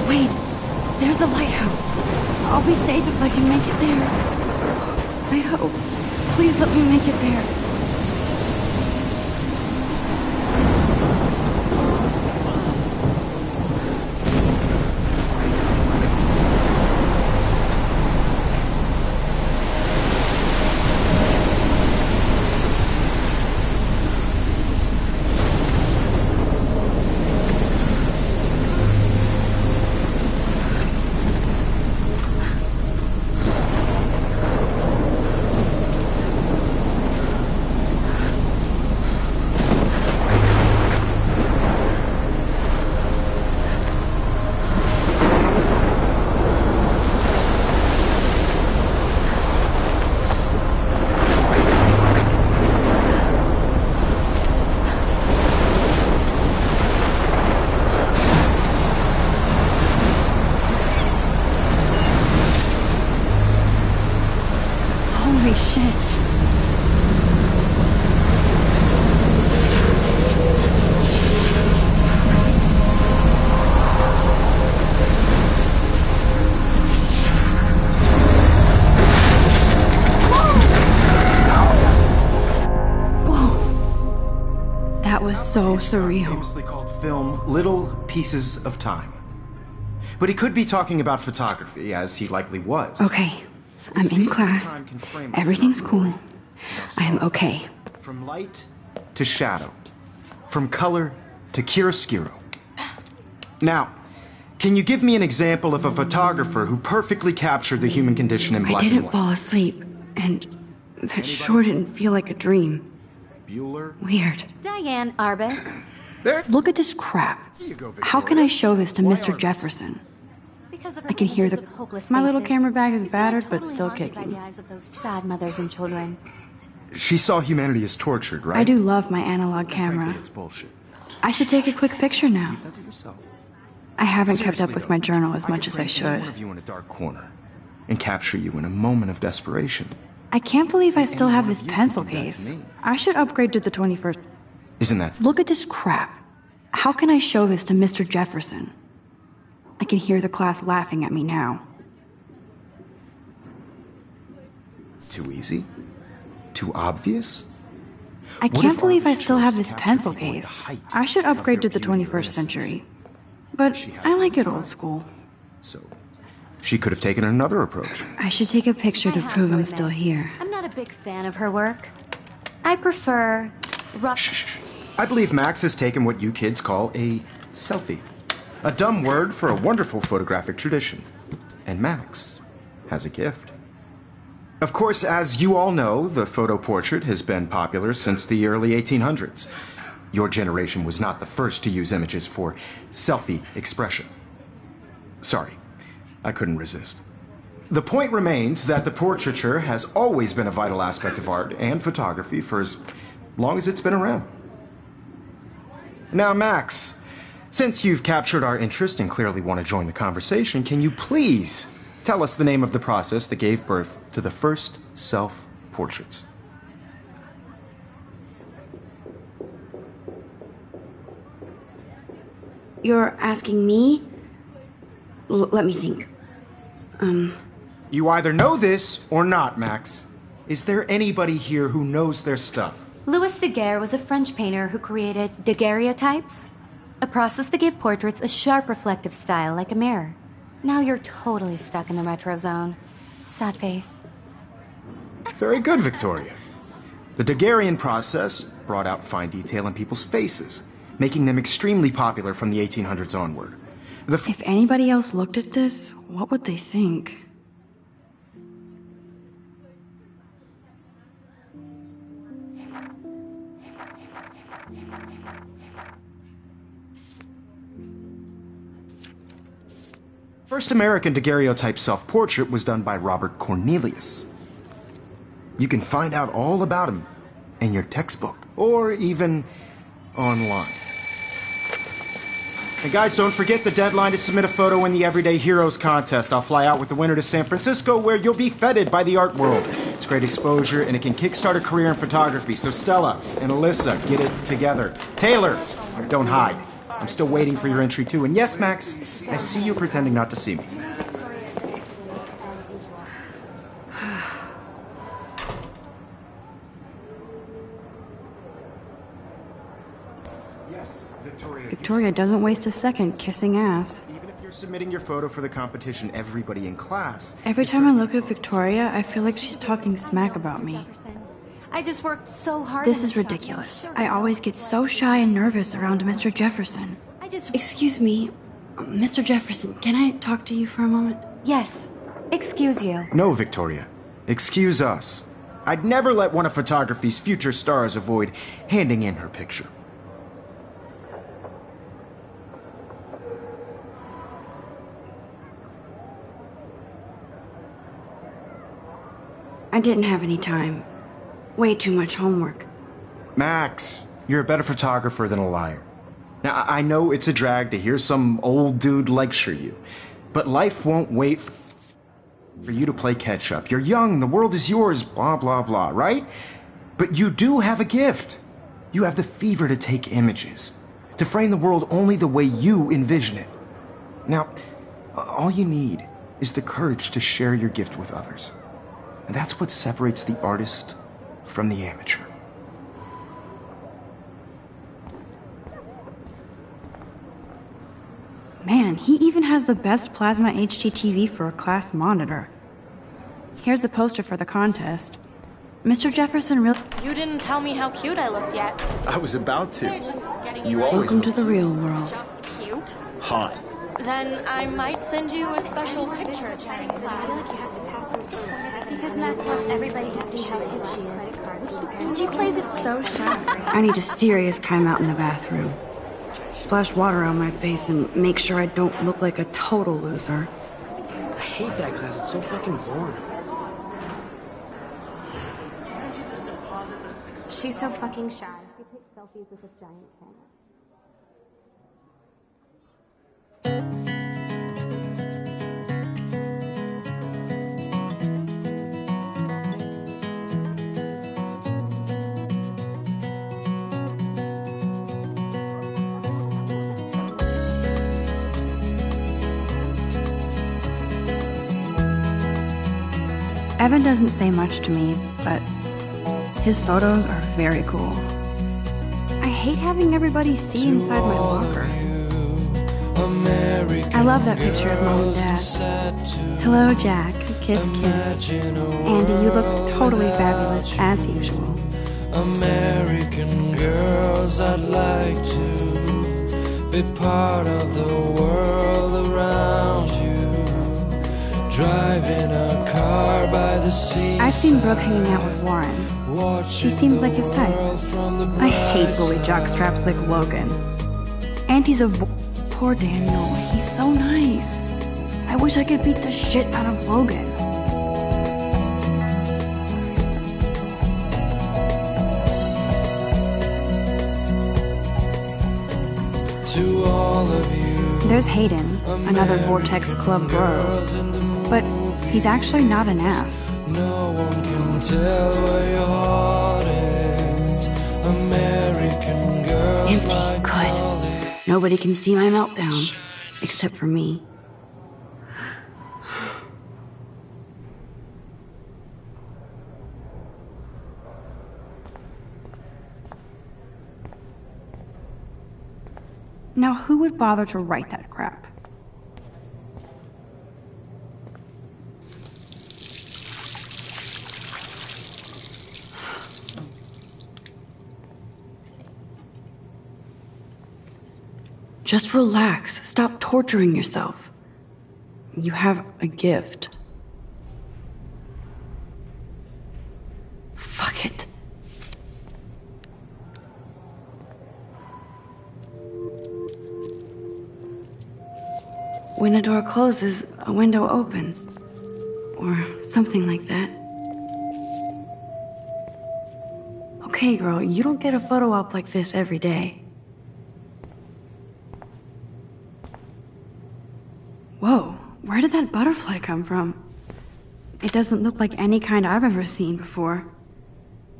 Wait, there's the lighthouse. I'll be safe if I can make it there. I hope. Please let me make it there. Holy shit. Whoa. That was so surreal. Famously called film Little Pieces of Time. But he could be talking about photography, as he likely was. Okay. I'm in class. Everything's cool. I am okay. From light to shadow. From color to chiaroscuro. Now, can you give me an example of a photographer who perfectly captured the human condition in black and I didn't white? fall asleep, and that sure didn't feel like a dream. Bueller? Weird. Diane Arbus. There. Look at this crap. Here you go, How can I show this to Why Mr. Arbus? Jefferson? Because of I can hear the... My little camera bag is battered, but still By kicking. the eyes of those sad mothers and children. She saw humanity as tortured, right? I do love my analog camera. Frankly, it's bullshit. I should take a quick picture now. Keep that to yourself. I haven't kept up Seriously, with though, my journal as much could as I frame any should. one of you in a dark corner and capture you in a moment of desperation. I can't believe I still Any have one this of you pencil could do that to case. me. I should upgrade to the 21st. Isn't that Look at this crap. How can I show this to Mr. Jefferson? I can hear the class laughing at me now. too easy? Too obvious? I What can't if believe I Arbus still chose have to this capture pencil people at the case. height I should of upgrade their to the beauty or 21st innocence? century. But She had I like it no old eyes. school. So, she could have taken another approach. I should take a picture to I have prove to I'm admit, still here. I'm not a big fan of her work. I prefer Shh. I believe Max has taken what you kids call a selfie. A dumb word for a wonderful photographic tradition. And Max has a gift. Of course, as you all know, the photo portrait has been popular since the early 1800s. Your generation was not the first to use images for selfie expression. Sorry, I couldn't resist. The point remains that the portraiture has always been a vital aspect of art and photography for as long as it's been around. Now, Max, since you've captured our interest and clearly want to join the conversation, can you please tell us the name of the process that gave birth to the first self-portraits? You're asking me? Let me think. You either know this or not, Max. Is there anybody here who knows their stuff? Louis Daguerre was a French painter who created daguerreotypes, a process that gave portraits a sharp reflective style like a mirror. Now you're totally stuck in the retro zone. Sad face. Very good, Victoria. The Daguerrean process brought out fine detail in people's faces, making them extremely popular from the 1800s onward. If anybody else looked at this, what would they think? First American daguerreotype self-portrait was done by Robert Cornelius. You can find out all about him in your textbook, or even online. And guys, don't forget the deadline to submit a photo in the Everyday Heroes contest. I'll fly out with the winner to San Francisco, where you'll be feted by the art world. It's great exposure, and it can kickstart a career in photography. So Stella and Alyssa, get it together. Taylor, don't hide. I'm still waiting for your entry too. And yes, Max, I see you pretending not to see me. Yes, Victoria. Victoria doesn't waste a second kissing ass. Even if you're submitting your photo for the competition, everybody in class... Every time I look at Victoria, I feel like she's talking smack about me. I just worked so hard. This is ridiculous. I always get so shy and nervous around Mr. Jefferson. Excuse me, Mr. Jefferson, can I talk to you for a moment? Yes. Excuse you. No, Victoria. Excuse us. I'd never let one of photography's future stars avoid handing in her picture. I didn't have any time. Way too much homework. Max, you're a better photographer than a liar. Now, I know it's a drag to hear some old dude lecture you, but life won't wait for you to play catch up. You're young, the world is yours, blah, blah, blah, right? But you do have a gift. You have the fever to take images, to frame the world only the way you envision it. Now, all you need is the courage to share your gift with others. And that's what separates the artist from the amateur. Man, he even has the best plasma HDTV for a class monitor. Here's the poster for the contest. Mr. Jefferson really... You didn't tell me how cute I looked yet. I was about to. They're just getting You ready. always Welcome to the real world. Just cute. hot. Then I might send you a special picture. Because Max wants everybody to see how hip she is. She plays it so shy. I need a serious timeout in the bathroom. Splash water on my face and make sure I don't look like a total loser. I hate that class. It's so fucking boring. She's so fucking shy. She takes selfies with this giant camera. Evan doesn't say much to me, but his photos are very cool. I hate having everybody see inside my locker. I love that picture of Mom and Dad. Hello, Jack. Kiss, kiss. Andy, you look totally fabulous, as usual. American girls, I'd like to be part of the world around you. Driving a car by the sea. I've seen Brooke hanging out with Warren. She seems like his type. I hate bully jockstraps like Logan. And he's a poor Daniel. He's so nice. I wish I could beat the shit out of Logan. To all of you, There's Hayden, another Vortex Club bro. But he's actually not an ass. no one can tell where your heart is. American girls Empty. like Good. Nobody can see my meltdown. Except for me. Now, who would bother to write that crap? Just relax. Stop torturing yourself. You have a gift. Fuck it. When a door closes, a window opens. Or something like that. Okay, girl, you don't get a photo op like this every day. Whoa, where did that butterfly come from? It doesn't look like any kind I've ever seen before.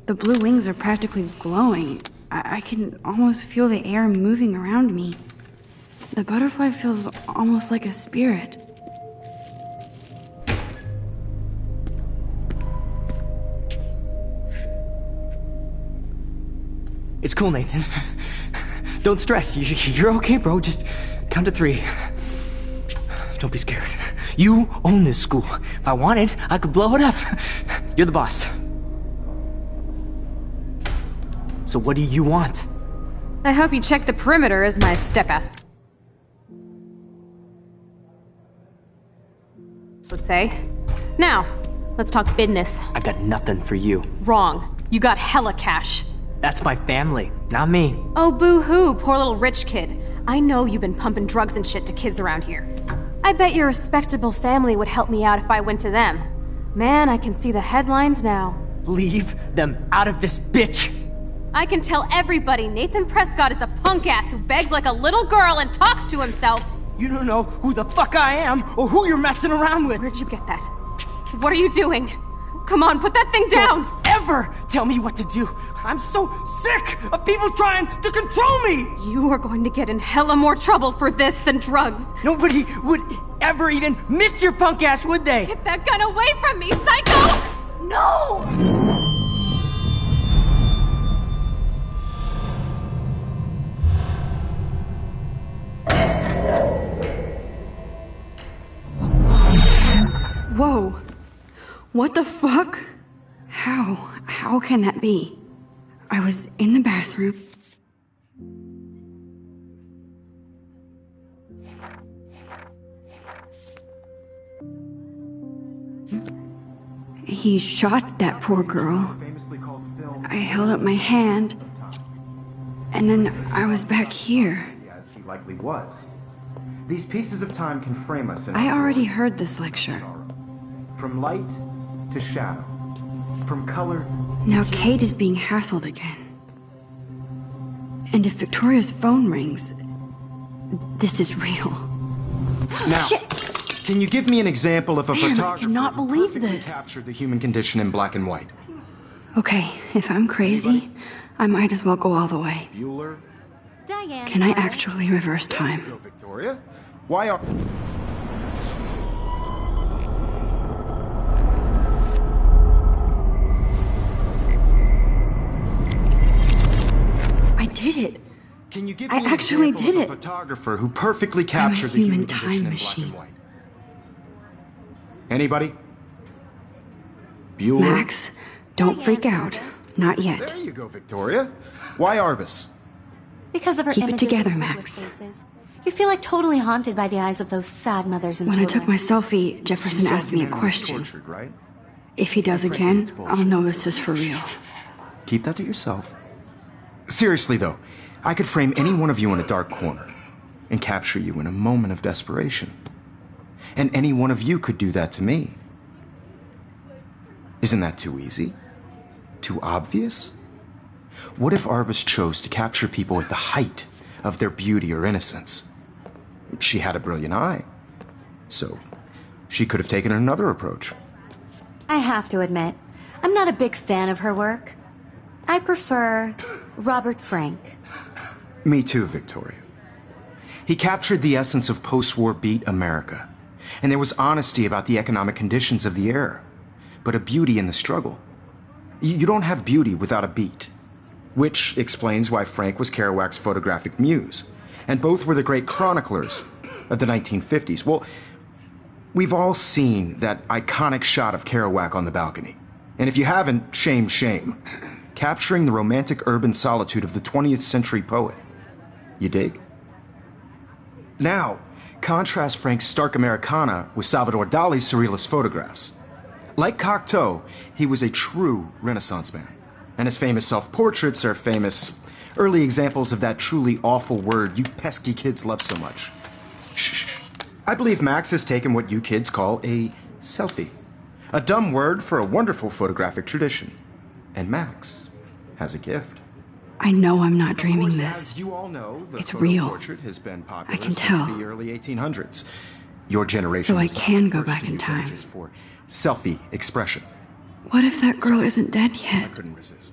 The blue wings are practically glowing. I can almost feel the air moving around me. The butterfly feels almost like a spirit. It's cool, Nathan. Don't stress. You're okay, bro. Just count to 3. Don't be scared. You own this school. If I wanted, I could blow it up. You're the boss. So what do you want? I hope you check the perimeter as my step-ass would say. Now, let's talk business. I got nothing for you. Wrong. You got hella cash. That's my family, not me. Oh, boo-hoo, poor little rich kid. I know you've been pumping drugs and shit to kids around here. I bet your respectable family would help me out if I went to them. Man, I can see the headlines now. Leave them out of this bitch! I can tell everybody Nathan Prescott is a punk ass who begs like a little girl and talks to himself. You don't know who the fuck I am or who you're messing around with. Where'd you get that? What are you doing? Come on, put that thing down! Don't ever tell me what to do! I'm so sick of people trying to control me! You are going to get in hella more trouble for this than drugs. Nobody would ever even miss your punk ass, would they? Get that gun away from me, psycho! No! Whoa. What the fuck? How can that be? I was in the bathroom. He shot that poor girl. I held up my hand, and then I was back here. As he likely was. These pieces of time can frame us in I our already world. heard this lecture. From light to shadow. From color. Now Kate is being hassled again. And if Victoria's phone rings, this is real. Now, Shit. Can you give me an example of a Man, I photographer cannot who believe perfectly this. captured the human condition in black and white? Okay, if I'm crazy, I might as well go all the way. Bueller? Diane. Can I actually reverse time? Go, Victoria. Why are... I did it. Can you give I me an actually example did of a it. photographer who perfectly captured the human human condition time in black and machine. white? Anybody? Bueller? Max, don't freak out. Not yet. There you go, Victoria. Why Arbus? Because of her Keep it images together, of Max. hopeless faces. You feel like totally haunted by the eyes of those sad mothers and When I children. took my selfie, Jefferson asked me a question. Tortured, right? If he does again, I'll know this is for real. Keep that to yourself. Seriously, though, I could frame any one of you in a dark corner and capture you in a moment of desperation. And any one of you could do that to me. Isn't that too easy? Too obvious? What if Arbus chose to capture people at the height of their beauty or innocence? She had a brilliant eye, so she could have taken another approach. I have to admit, I'm not a big fan of her work. I prefer Robert Frank. Me too, Victoria. He captured the essence of post-war beat America, and there was honesty about the economic conditions of the era, but a beauty in the struggle. You don't have beauty without a beat, which explains why Frank was Kerouac's photographic muse, and both were the great chroniclers of the 1950s. Well, we've all seen that iconic shot of Kerouac on the balcony, and if you haven't, shame, shame. Capturing the romantic urban solitude of the 20th century poet. You dig? Now, contrast Frank's stark Americana with Salvador Dali's surrealist photographs. Like Cocteau, he was a true Renaissance man, and his famous self-portraits are famous early examples of that truly awful word you pesky kids love so much. Shh. I believe Max has taken what you kids call a selfie, a dumb word for a wonderful photographic tradition. And Max has a gift. I know I'm not dreaming Of course, this. as you all know, the It's photo real. portrait has been popular I can since tell. the early 1800s. Your generation So I was the can go first back to in use time. images for selfie expression. What if that girl isn't dead I yet? couldn't resist.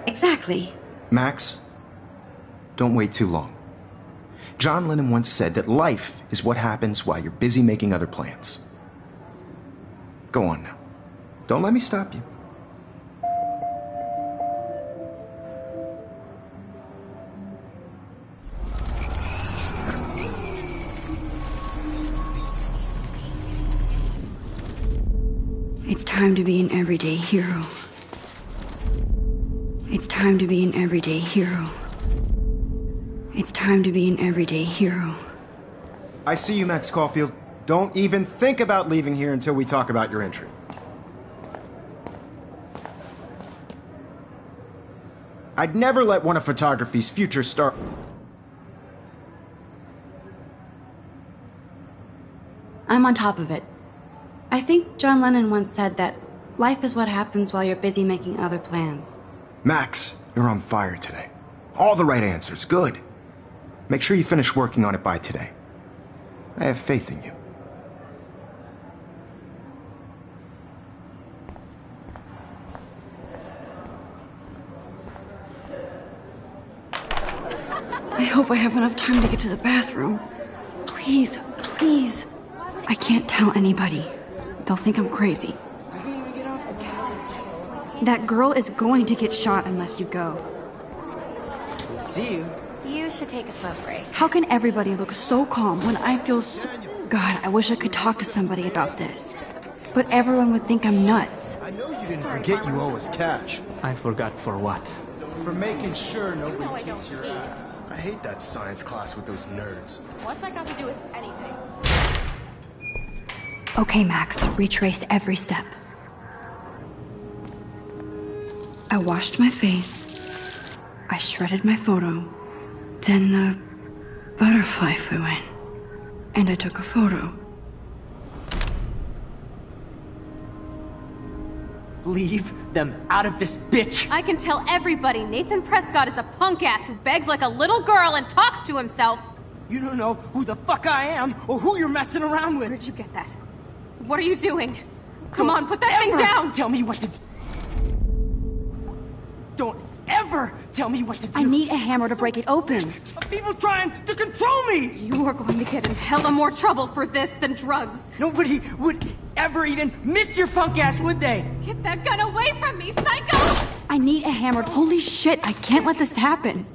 Exactly. Max, don't wait too long. John Lennon once said that life is what happens while you're busy making other plans. Go on now. Don't let me stop you. It's time to be an everyday hero. It's time to be an everyday hero. It's time to be an everyday hero. I see you, Max Caulfield. Don't even think about leaving here until we talk about your entry. I'd never let one of photography's future stars... I'm on top of it. I think John Lennon once said that life is what happens while you're busy making other plans. Max, you're on fire today. All the right answers. Good. Make sure you finish working on it by today. I have faith in you. I hope I have enough time to get to the bathroom. Please, please. I can't tell anybody. They'll think I'm crazy. That girl is going to get shot unless you go. See you. You should take a smoke break. How can everybody look so calm when I feel so... God, I wish I could talk to somebody about this. But everyone would think I'm nuts. I know you didn't forget you owe us cash. I forgot for what? For making sure nobody kicks your ass. I hate that science class with those nerds. What's that got to do with anything? Okay, Max, retrace every step. I washed my face. I shredded my photo. Then the butterfly flew in. And I took a photo. Leave them out of this bitch! I can tell everybody Nathan Prescott is a punk ass who begs like a little girl and talks to himself. You don't know who the fuck I am or who you're messing around with. Where'd you get that? What are you doing? Come on, put that thing down! Tell me what to do. Don't ever tell me what to do. I need a hammer to break it open. Of people trying to control me! You are going to get in hella more trouble for this than drugs. Nobody would ever even miss your punk ass, would they? Get that gun away from me, psycho! I need a hammer. Holy shit, I can't let this happen.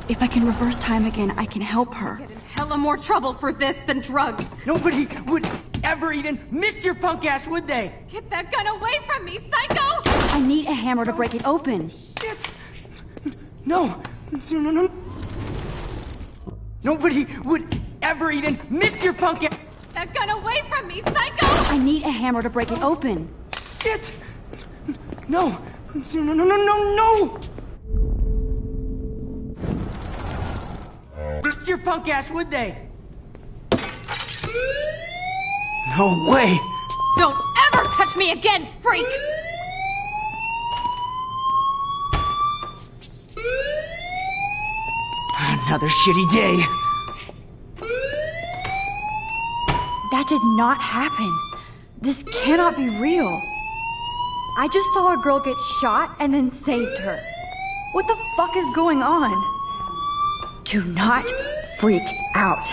If I can reverse time again, I can help her. Get in hella more trouble for this than drugs. Nobody would ever even miss your punk ass, would they? Get that gun away from me, psycho! I need a hammer to break it open. Shit! No. No. Nobody would ever even miss your punk ass. That gun away from me, psycho! I need a hammer to break it open. Shit! No. No. Miss your punk ass, would they? No way! Don't ever touch me again, freak! Another shitty day. That did not happen. This cannot be real. I just saw a girl get shot and then saved her. What the fuck is going on? Do not freak out.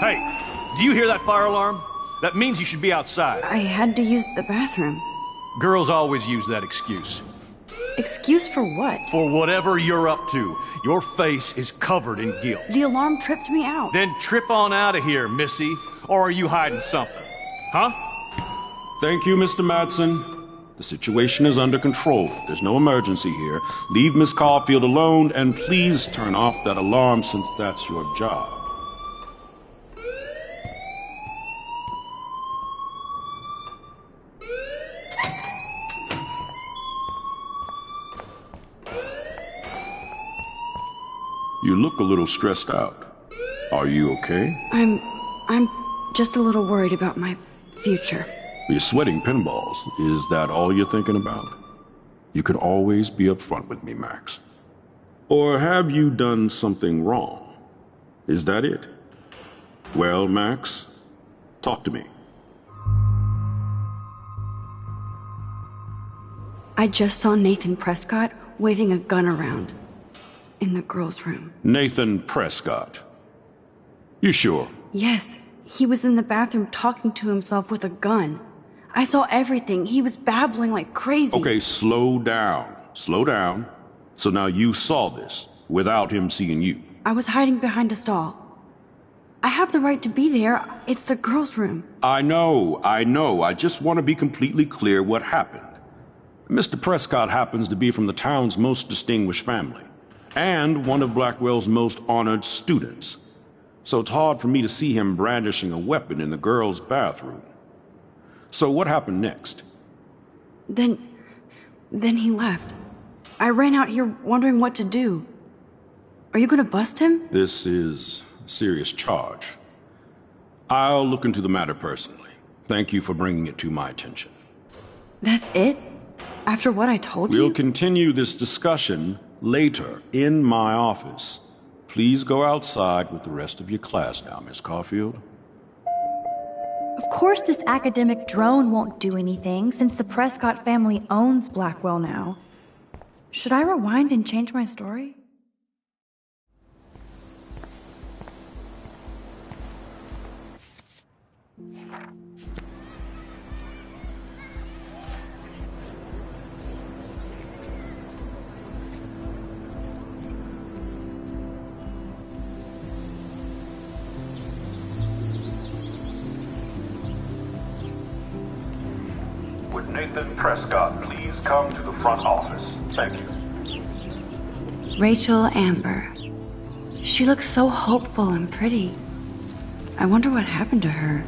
Hey, do you hear that fire alarm? That means you should be outside. I had to use the bathroom. Girls always use that excuse. Excuse for what? For whatever you're up to. Your face is covered in guilt. The alarm tripped me out. Then trip on out of here, Missy. Or are you hiding something? Huh? Thank you, Mr. Madsen. The situation is under control. There's no emergency here. Leave Miss Caulfield alone, and please turn off that alarm since that's your job. You look a little stressed out. Are you okay? I'm just a little worried about my future. You're sweating pinballs. Is that all you're thinking about? You can always be upfront with me, Max. Or have you done something wrong? Is that it? Well, Max, Talk to me. I just saw Nathan Prescott waving a gun around in the girls' room. Nathan Prescott. You sure? Yes, he was in the bathroom talking to himself with a gun. I saw everything. He was babbling like crazy. Okay, slow down. Slow down. So now you saw this without him seeing you. I was hiding behind a stall. I have the right to be there. It's the girls' room. I know. I just want to be completely clear what happened. Mr. Prescott happens to be from the town's most distinguished family, and one of Blackwell's most honored students. So it's hard for me to see him brandishing a weapon in the girls' bathroom. So what happened next? Then he left. I ran out here wondering what to do. Are you gonna bust him? This is a serious charge. I'll look into the matter personally. Thank you for bringing it to my attention. That's it? After what I told you? We'll continue this discussion later in my office. Please go outside with the rest of your class now, Miss Caulfield. Of course this academic drone won't do anything, since the Prescott family owns Blackwell now. Should I rewind and change my story? Would Nathan Prescott please come to the front office? Thank you. Rachel Amber. She looks so hopeful and pretty. I wonder what happened to her.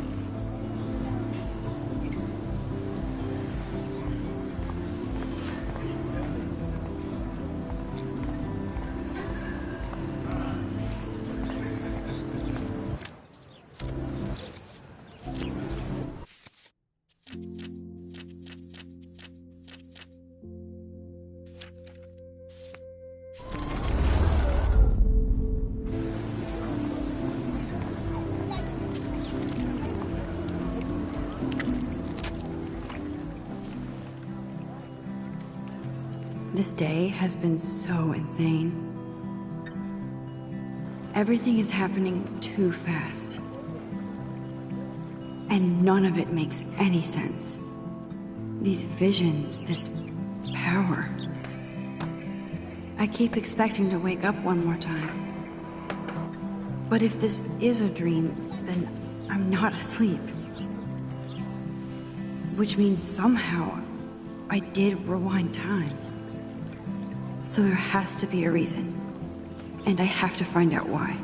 This day has been so insane. Everything is happening too fast. And none of it makes any sense. These visions, this power. I keep expecting to wake up one more time. But if this is a dream, then I'm not asleep. Which means somehow I did rewind time. So there has to be a reason. And I have to find out why.